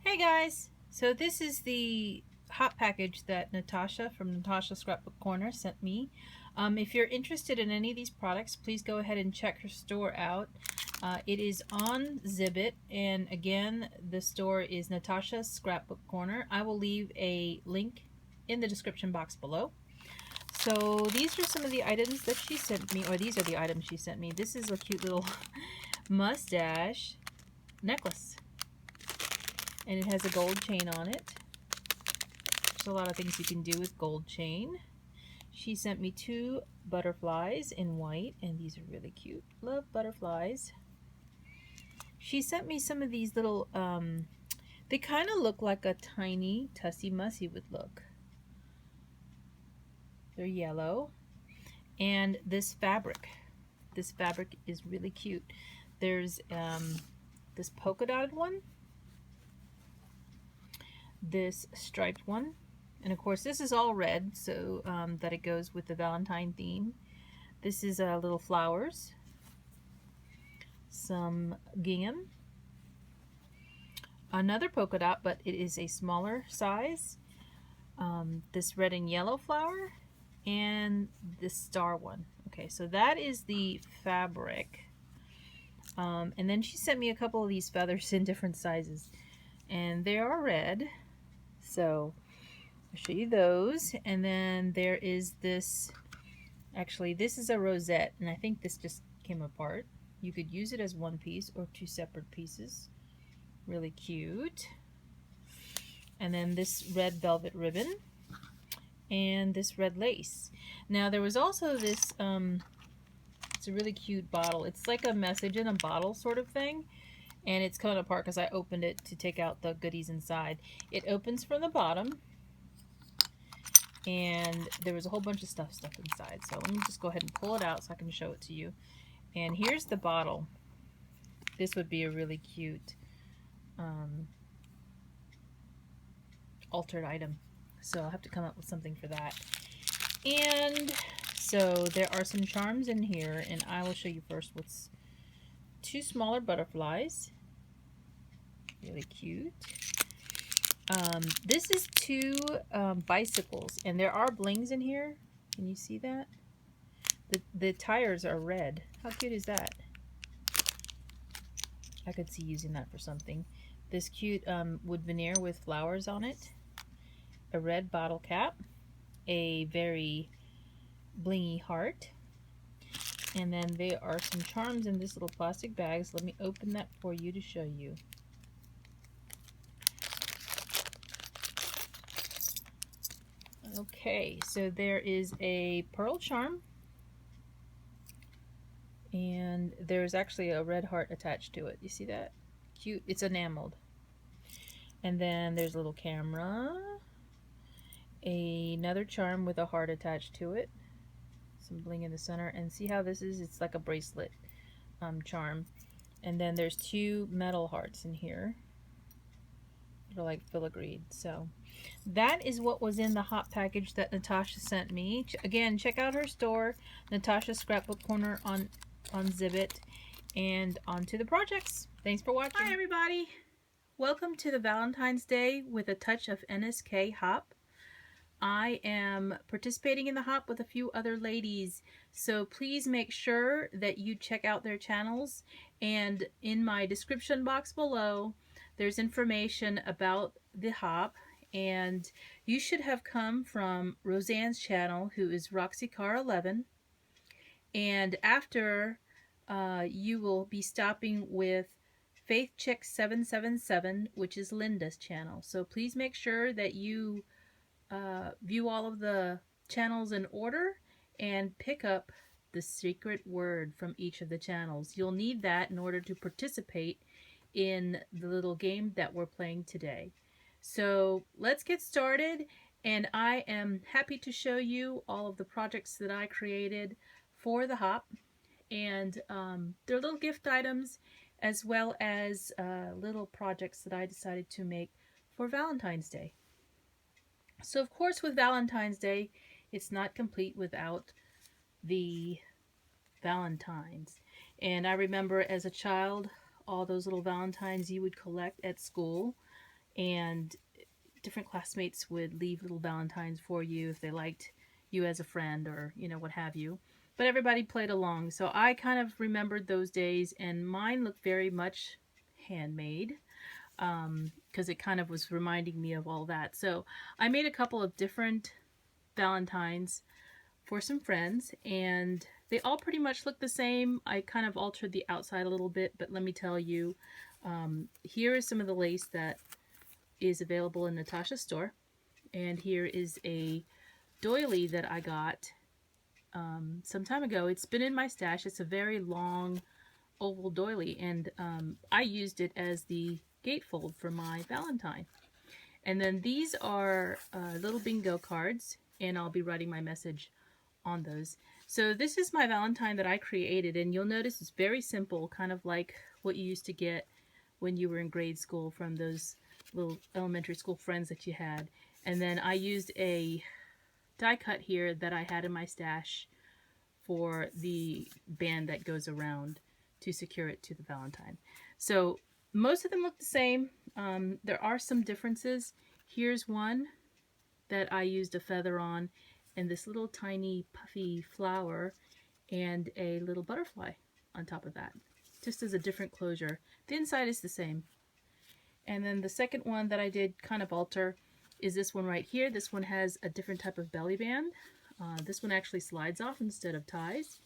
Hey guys, so this is the hot package that Natasha from Natasha'ScrapbooKorner sent me. If you're interested in any of these products, please go ahead and check her store out. It is on Zibbet, and again, the store is Natasha'ScrapbooKorner. I will leave a link in the description box below. So these are some of the items that she sent me, or these are the items she sent me. This is a cute little mustache necklace. And it has a gold chain on it. There's a lot of things you can do with gold chain. She sent me 2 butterflies in white, and these are really cute. Love butterflies. She sent me some of these little, they kind of look like a tiny Tussie Mussy would look. They're yellow. And this fabric is really cute. There's this polka dotted one, this striped one, and of course this is all red, so that it goes with the Valentine theme. This is little flowers, some gingham, another polka dot, but it is a smaller size, this red and yellow flower, and this star one. Okay, so that is the fabric. And then she sent me a couple of these feathers in different sizes, and they are red. So I'll show you those. And then there is this, actually this is a rosette, and I think this just came apart. You could use it as one piece or 2 separate pieces. Really cute. And then this red velvet ribbon and this red lace. Now there was also this, it's a really cute bottle. It's like a message in a bottle sort of thing. And it's coming apart because I opened it to take out the goodies inside. It opens from the bottom, and there was a whole bunch of stuff stuck inside. So let me just go ahead and pull it out so I can show it to you. And here's the bottle. This would be a really cute altered item. So I'll have to come up with something for that. And so there are some charms in here, and I will show you first what's 2 smaller butterflies. Really cute. This is 2 bicycles, and there are blings in here. Can you see that? The tires are red. How cute is that? I could see using that for something. This cute wood veneer with flowers on it. A red bottle cap. A very blingy heart. And then there are some charms in this little plastic bags. Let me open that for you to show you. Okay, so there is a pearl charm, and there's actually a red heart attached to it. You see that? Cute. It's enameled. And then there's a little camera, another charm with a heart attached to it, some bling in the center, and see how this is? It's like a bracelet charm. And then there's 2 metal hearts in here. They're like filigreed. So that is what was in the hot package that Natasha sent me. Again, check out her store, Natasha'ScrapbooKorner on Zibbet, and on to the projects. Thanks for watching. Hi everybody. Welcome to the Valentine's Day with a Touch of NSK Hop. I am participating in the hop with a few other ladies, so please make sure that you check out their channels, and in my description box below there's information about the hop, and you should have come from Roseanne's channel, who is RoxyCar11, and after you will be stopping with FaithChick777, which is Linda's channel. So please make sure that you view all of the channels in order and pick up the secret word from each of the channels. You'll need that in order to participate in the little game that we're playing today. So let's get started, and I am happy to show you all of the projects that I created for the hop, and they're little gift items as well as little projects that I decided to make for Valentine's Day. So of course with Valentine's Day, it's not complete without the Valentines. And I remember as a child, all those little Valentines you would collect at school. and different classmates would leave little Valentines for you if they liked you as a friend, or you know, what have you. But everybody played along, so I kind of remembered those days, and mine looked very much handmade, because it kind of was reminding me of all that. So I made a couple of different Valentines for some friends, and they all pretty much look the same. I kind of altered the outside a little bit, but let me tell you, here is some of the lace that is available in Natasha's store, and here is a doily that I got some time ago. It's been in my stash. It's a very long oval doily, and I used it as the gatefold for my Valentine. And then these are little bingo cards, and I'll be writing my message on those. So this is my Valentine that I created, and you'll notice it's very simple, kind of like what you used to get when you were in grade school from those little elementary school friends that you had. And then I used a die cut here that I had in my stash for the band that goes around to secure it to the Valentine. So most of them look the same. There are some differences. Here's one that I used a feather on, and this little tiny puffy flower, and a little butterfly on top of that, just as a different closure. The inside is the same. And then the second one that I did kind of alter is this one right here. This one has a different type of belly band. This one actually slides off instead of ties.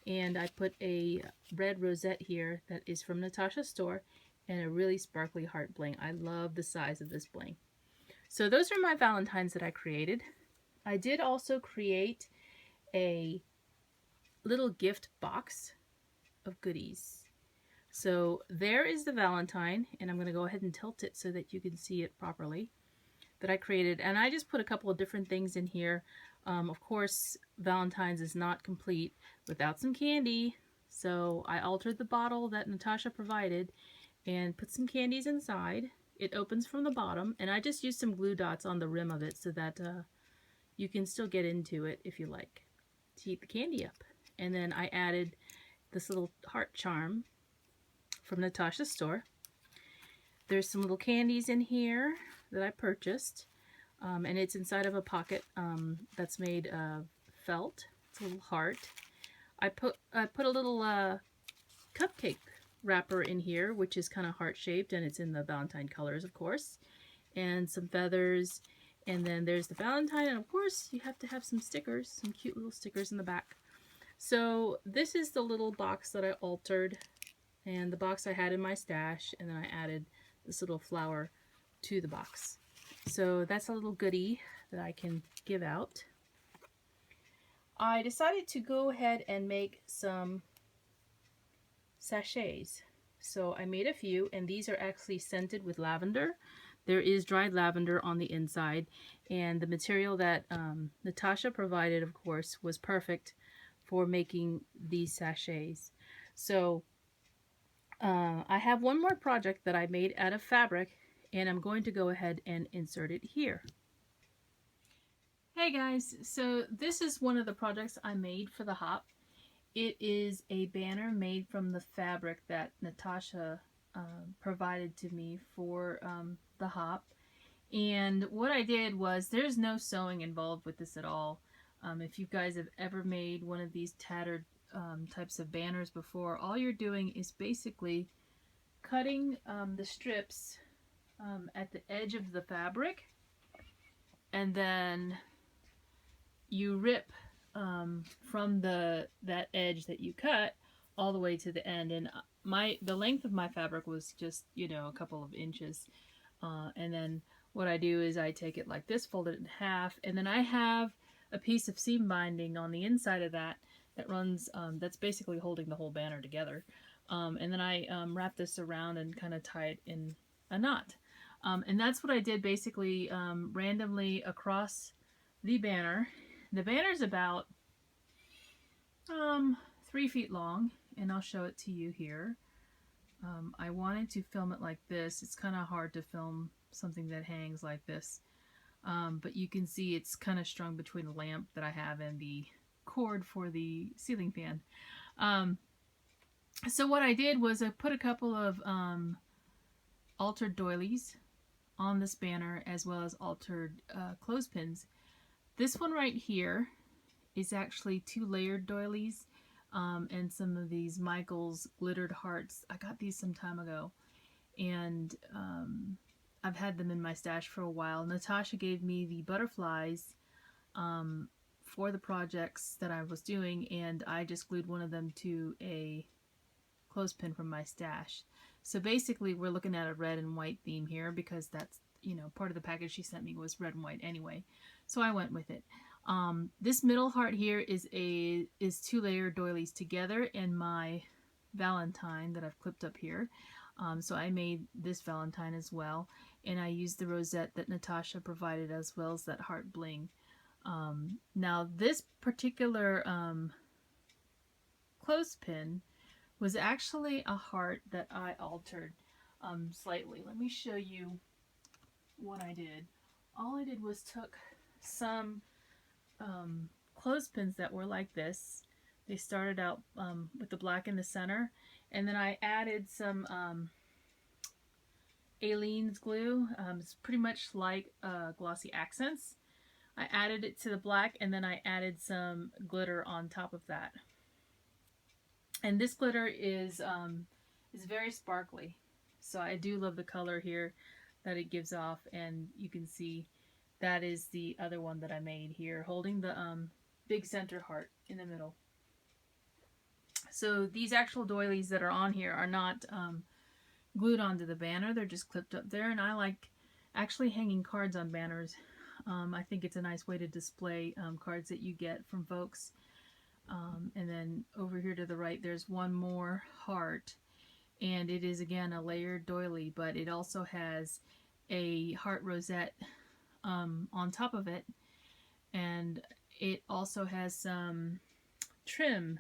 And I put a red rosette here that is from Natasha's store, and a really sparkly heart bling. I love the size of this bling. So those are my Valentines that I created. I did also create a little gift box of goodies. So there is the Valentine, and I'm going to go ahead and tilt it so that you can see it properly, that I created. And I just put a couple of different things in here. Of course, Valentine's is not complete without some candy. So I altered the bottle that Natasha provided and put some candies inside. It opens from the bottom, and I just used some glue dots on the rim of it so that you can still get into it if you like to heat the candy up. And then I added this little heart charm from Natasha's store. There's some little candies in here that I purchased, and it's inside of a pocket that's made of felt. It's a little heart. I put a little cupcake wrapper in here, which is kind of heart-shaped, and it's in the Valentine colors, of course, and some feathers. And then there's the Valentine, and of course you have to have some stickers, some cute little stickers in the back. So this is the little box that I altered, and the box I had in my stash, and then I added this little flower to the box. So that's a little goodie that I can give out. I decided to go ahead and make some sachets. So I made a few, and these are actually scented with lavender. There is dried lavender on the inside, and the material that Natasha provided, of course, was perfect for making these sachets. So I have one more project that I made out of fabric, and I'm going to go ahead and insert it here. Hey guys, so this is one of the projects I made for the hop. It is a banner made from the fabric that Natasha provided to me for the hop. And what I did was, there's no sewing involved with this at all. If you guys have ever made one of these tattered types of banners before, all you're doing is basically cutting the strips at the edge of the fabric, and then you rip from that edge that you cut all the way to the end. And the length of my fabric was just, you know, a couple of inches. And then what I do is I take it like this, fold it in half, and then I have a piece of seam binding on the inside of that runs, that's basically holding the whole banner together. And then I wrap this around and kind of tie it in a knot. And that's what I did basically randomly across the banner. The banner's about 3 feet long, and I'll show it to you here. I wanted to film it like this. It's kind of hard to film something that hangs like this, but you can see it's kind of strung between the lamp that I have and the cord for the ceiling fan. So what I did was I put a couple of altered doilies on this banner, as well as altered clothespins. This one right here is actually 2 layered doilies and some of these Michael's glittered hearts. I got these some time ago, and I've had them in my stash for a while. Natasha gave me the butterflies for the projects that I was doing, and I just glued one of them to a clothespin from my stash. So basically we're looking at a red and white theme here, because that's, you know, part of the package she sent me was red and white anyway. So I went with it. This middle heart here is 2 layered doilies together in my Valentine that I've clipped up here. So I made this Valentine as well, and I used the rosette that Natasha provided, as well as that heart bling. Now this particular clothespin was actually a heart that I altered slightly. Let me show you what I did. All I did was took some clothespins that were like this. They started out with the black in the center, and then I added some Aleene's glue. It's pretty much like glossy accents. I added it to the black, and then I added some glitter on top of that. And this glitter is very sparkly, so I do love the color here that it gives off. And you can see that is the other one that I made here, holding the big center heart in the middle. So these actual doilies that are on here are not glued onto the banner, they're just clipped up there. And I like actually hanging cards on banners. I think it's a nice way to display cards that you get from folks. And then over here to the right, there's one more heart, and it is again a layered doily, but it also has a heart rosette on top of it, and it also has some trim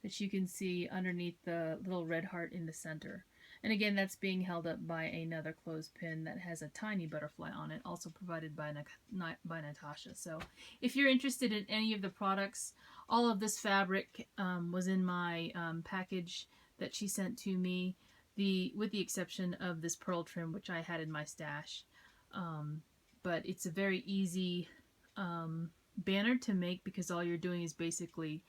that you can see underneath the little red heart in the center. And again, that's being held up by another clothespin that has a tiny butterfly on it, also provided by Natasha. So if you're interested in any of the products, all of this fabric was in my package that she sent to me, with the exception of this pearl trim, which I had in my stash. But it's a very easy banner to make, because all you're doing is basically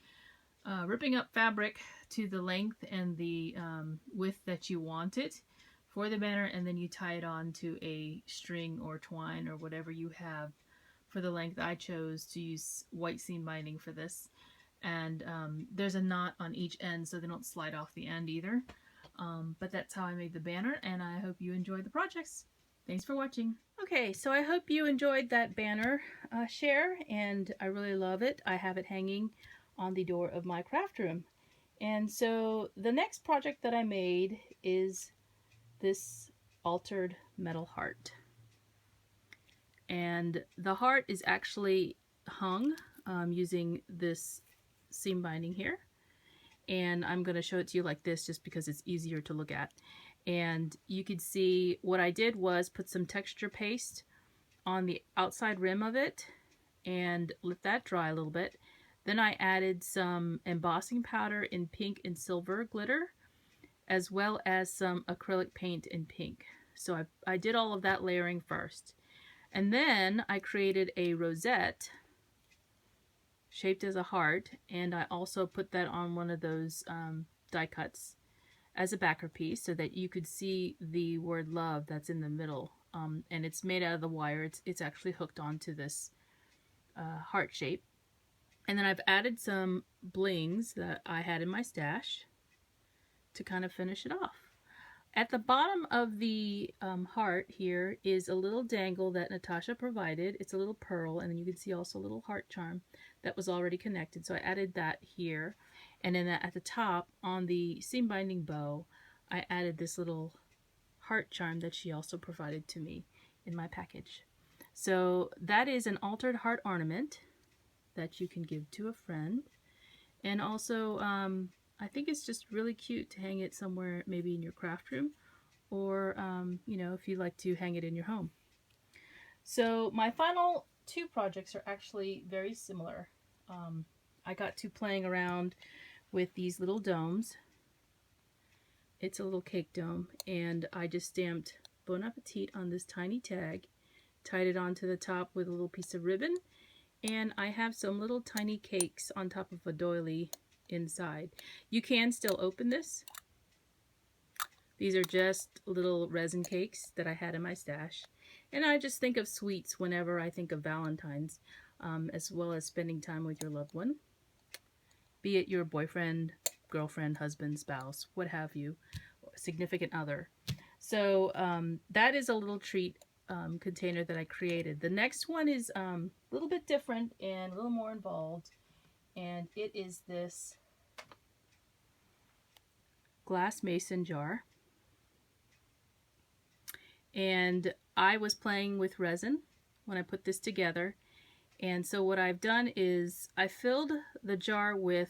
ripping up fabric to the length and the width that you want it for the banner, and then you tie it on to a string or twine or whatever you have for the length. I chose to use white seam binding for this, and there's a knot on each end so they don't slide off the end either. But that's how I made the banner, and I hope you enjoyed the projects. Thanks for watching. Okay, so I hope you enjoyed that banner share, and I really love it. I have it hanging on the door of my craft room. And so the next project that I made is this altered metal heart. And the heart is actually hung using this seam binding here. And I'm going to show it to you like this just because it's easier to look at. And you can see what I did was put some texture paste on the outside rim of it and let that dry a little bit. Then I added some embossing powder in pink and silver glitter, as well as some acrylic paint in pink. So I did all of that layering first. And then I created a rosette shaped as a heart, and I also put that on one of those die cuts as a backer piece so that you could see the word love that's in the middle. And it's made out of the wire. It's actually hooked onto this heart shape. And then I've added some blings that I had in my stash to kind of finish it off. At the bottom of the heart here is a little dangle that Natasha provided. It's a little pearl, and then you can see also a little heart charm that was already connected. So I added that here. And then at the top on the seam binding bow, I added this little heart charm that she also provided to me in my package. So that is an altered heart ornament that you can give to a friend. And also, I think it's just really cute to hang it somewhere, maybe in your craft room, or, you know, if you like to hang it in your home. So my final 2 projects are actually very similar. I got to playing around with these little domes. It's a little cake dome, and I just stamped Bon Appetit on this tiny tag, tied it onto the top with a little piece of ribbon, and I have some little tiny cakes on top of a doily inside. You can still open this. These are just little resin cakes that I had in my stash. And I just think of sweets whenever I think of Valentine's, as well as spending time with your loved one. Be it your boyfriend, girlfriend, husband, spouse, what have you, significant other. So that is a little treat container that I created. The next one is a little bit different and a little more involved. And it is this glass mason jar. And I was playing with resin when I put this together. And so what I've done is I filled the jar with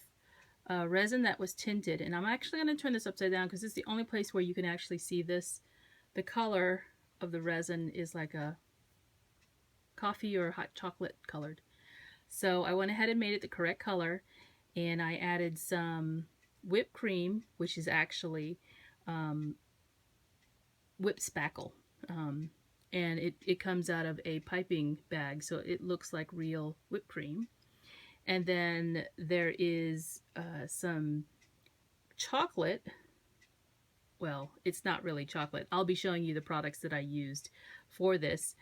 resin that was tinted. And I'm actually going to turn this upside down because it's the only place where you can actually see this. The color of the resin is like a coffee or hot chocolate colored. So I went ahead and made it the correct color. And I added some whipped cream, which is actually whipped spackle. And it comes out of a piping bag, so it looks like real whipped cream. And then there is some chocolate. Well, it's not really chocolate. I'll be showing you the products that I used for this,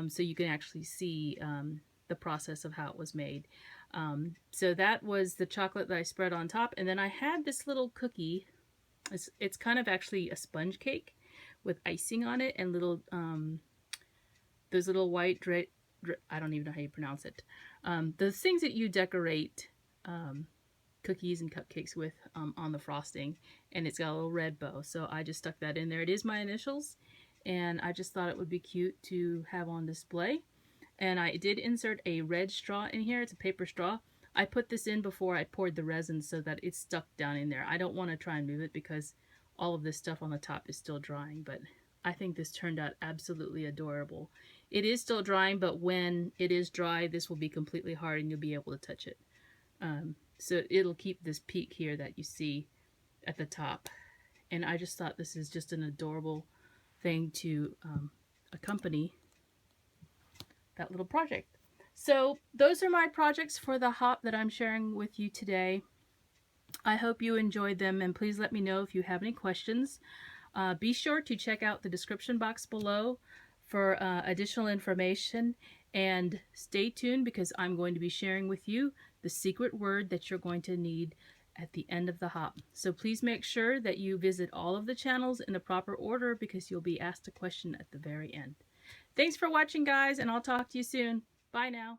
so you can actually see the process of how it was made. So that was the chocolate that I spread on top, and then I had this little cookie. It's kind of actually a sponge cake with icing on it and little those little white I don't even know how you pronounce it. The things that you decorate cookies and cupcakes with on the frosting, and it's got a little red bow, so I just stuck that in there. It is my initials, and I just thought it would be cute to have on display. And I did insert a red straw in here. It's a paper straw. I put this in before I poured the resin so that it's stuck down in there. I don't want to try and move it because all of this stuff on the top is still drying, but I think this turned out absolutely adorable. It is still drying, but when it is dry, this will be completely hard and you'll be able to touch it. So it'll keep this peak here that you see at the top. And I just thought this is just an adorable thing to accompany that little project. So those are my projects for the hop that I'm sharing with you today. I hope you enjoyed them, and please let me know if you have any questions. Be sure to check out the description box below for additional information, and stay tuned because I'm going to be sharing with you the secret word that you're going to need at the end of the hop. So please make sure that you visit all of the channels in the proper order because you'll be asked a question at the very end. Thanks for watching, guys, and I'll talk to you soon. Bye now.